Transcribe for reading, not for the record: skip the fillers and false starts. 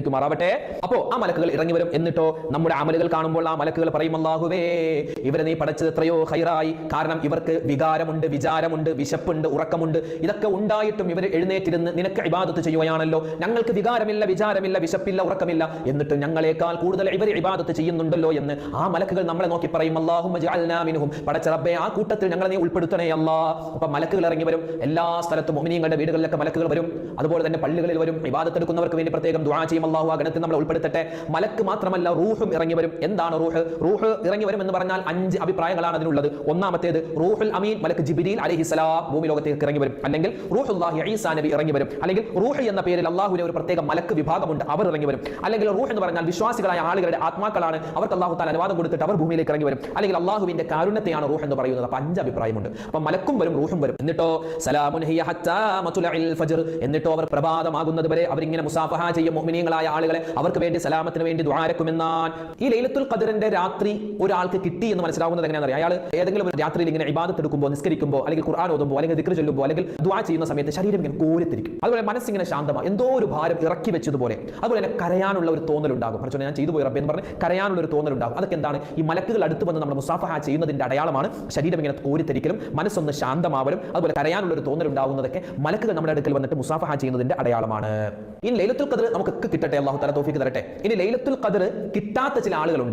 ാവട്ടെ. അപ്പോ ആ മലക്കുകൾ ഇറങ്ങി വരും. എന്നിട്ടോ നമ്മുടെ അമലുകൾ കാണുമ്പോൾ ആ മലക്കുകൾ പറയും, അല്ലാഹുവേ, ഇവരെ നീ പടച്ചത് എത്രയോ ഖൈറായി. കാരണം ഇവർക്ക് വികാരമുണ്ട്, വിചാരമുണ്ട്, വിശപ്പുണ്ട്, ഉറക്കമുണ്ട്. ഇതൊക്കെ ഉണ്ടായിട്ടും ഇവർ എഴുന്നേറ്റിരുന്ന് നിനക്ക് ഇബാദത്ത് ചെയ്യുകയാണല്ലോ. ഞങ്ങൾക്ക് വികാരമില്ല, വിചാരമില്ല, വിശപ്പില്ല, ഉറക്കമില്ല, എന്നിട്ട് ഞങ്ങളെക്കാൾ കൂടുതൽ ഇവർ ഇബാദത്ത് ചെയ്യുന്നുണ്ടല്ലോ എന്ന് ആ മലക്കുകൾ നമ്മളെ നോക്കി പറയും. അല്ലാഹുമ്മ ജഅൽനാ മിൻഹും, പടച്ച റബ്ബേ, ആ കൂട്ടത്തിൽ ഞങ്ങളെ നീ ഉൾപ്പെടുത്തണേ അല്ലാ. അപ്പൊ മലക്കുകൾ ഇറങ്ങി വരും. എല്ലാ സ്ഥലത്തും മുഅ്മിനീങ്ങളുടെ വീടുകളിലൊക്കെ മലക്കുകൾ വരും. അതുപോലെ തന്നെ പള്ളികളിൽ വരും. ഇബാദത്ത് എടുക്കുന്നവർക്ക് വേണ്ടി പ്രത്യേകം ദുആ ചെയ്യും. അല്ലാഹു ആ ഗണത്തിൽ നമ്മളെ ഉൾപ്പെടുത്തട്ടെ. മലക്ക് മാത്രമല്ല, റൂഹും ഇറങ്ങി വരും. എന്താണ് റൂഹ്? റൂഹ് ഇറങ്ങി വരും എന്ന് പറഞ്ഞാൽ 5 അഭിപ്രായങ്ങളാണ് അതിനുള്ളത്. ഒന്നാമത്തേത് റൂഹുൽ അമീൻ, മലക്ക് ജിബ്രീൽ അലൈഹിസ്സലാം ഭൂമി ലോകത്തേക്ക് ഇറങ്ങി വരും. അല്ലെങ്കിൽ റൂഹുല്ലാഹി ഈസാ നബി ഇറങ്ങി വരും. അല്ലെങ്കിൽ റൂഹ് എന്ന പേരിൽ അല്ലാഹുവിന്റെ ഒരു പ്രത്യേക മലക്ക് വിഭാഗമുണ്ട്, അവർ ഇറങ്ങി വരും. അല്ലെങ്കിൽ റൂഹ് എന്ന് പറഞ്ഞാൽ വിശ്വാസികളായ ആളുകളുടെ ആത്മാക്കളാണ്, അവർക്ക് അല്ലാഹു തആല അനുവാദം കൊടുത്തിട്ട് അവർ ഭൂമിയിലേക്ക് ഇറങ്ങി വരും. അല്ലെങ്കിൽ അല്ലാഹുവിന്റെ കാരുണ്യത്തെയാണ് റൂഹ് എന്ന് പറയുന്നത്. അപ്പോൾ 5 അഭിപ്രായമുണ്ട്. അപ്പോൾ മലക്കും വരും, റൂഹും വരും. എന്നിട്ടോ സലാമുൻ ഹിയ ഹത്താ മത്ലഇൽ ഫജ്ർ, എന്നിട്ടോ അവർ പ്രഭാതമാകുന്നത് വരെ അവരിങ്ങനെ മുസാഫഹ ചെയ്യും മുഅ്മിനീങ്ങളായ ആളുകളെ. അവർക്ക് വേണ്ടി സലാമത്തിന് വേണ്ടി ദുആരക്കുമെന്നാൽ ഈ ലൈലത്തുൽ ഖദ്റിന്റെ രാത്രി ഒരാൾക്ക് കിട്ടി എന്ന് മനസ്സിലാവുന്നത് എങ്ങനെയാണെന്ന് അറിയാം. അയാൾ ഏതെങ്കിലും ഒരു രാത്രിയിൽ ഇങ്ങനെ ഇബാദത്ത് എടുക്കുമ്പോൾ, നിസ്കരിക്കുമ്പോൾ, അല്ലെങ്കിൽ ഖുർആൻ ഓതുമ്പോൾ, അല്ലെങ്കിൽ ദിക്ർ ചൊല്ലുമ്പോൾ, അല്ലെങ്കിൽ ദുആ ചെയ്യുന്ന സമയത്ത് ശരീരം ഇങ്ങനെ കോരിത്തിരിക്കും. അതുപോലെ മനസ്സിങ്ങനെ ശാന്തമാണ്, എന്തോ ഒരു ഭാരം ഇറക്കി വെച്ചതുപോലെ. അതുപോലെ തന്നെ കരയാനുള്ള ഒരു തോന്നലുണ്ടാകും. കുറച്ചുകൂടെ ഞാൻ ചെയ്തു പോയി റബ്ബേ എന്ന് പറഞ്ഞ് കരയാനുള്ള ഒരു തോന്നലുണ്ടാകും. അതൊക്കെ എന്താണ്? ഈ മലക്കുകൾ അടുത്ത് വന്ന് നമ്മൾ മുസാഫഹ ചെയ്യുന്നതിന്റെ അടയാളമാണ്. ശരീരം ഇങ്ങനെ കോരിത്തിരിക്കലും മനസ്സൊന്ന് ശാന്തമാവലും അതുപോലെ കരയാനുള്ള ഒരു തോന്നലുണ്ടാകുന്നതൊക്കെ മലക്കുകൾ നമ്മുടെ അടുക്കൽ വന്നിട്ട് മുസാഫഹ ചെയ്യുന്നതിന്റെ അടയാളമാണ്. ഈ ലൈലത്തുൽ ഖദ്ർ നമുക്കൊക്കെ കിട്ടട്ടെ, അല്ലാഹു തആല തൗഫീഖ് തരട്ടെ. ഇനി ലൈലത്തുൽ ഖദ്ർ കിട്ടാത്ത ചില ആളുകളുണ്ട്.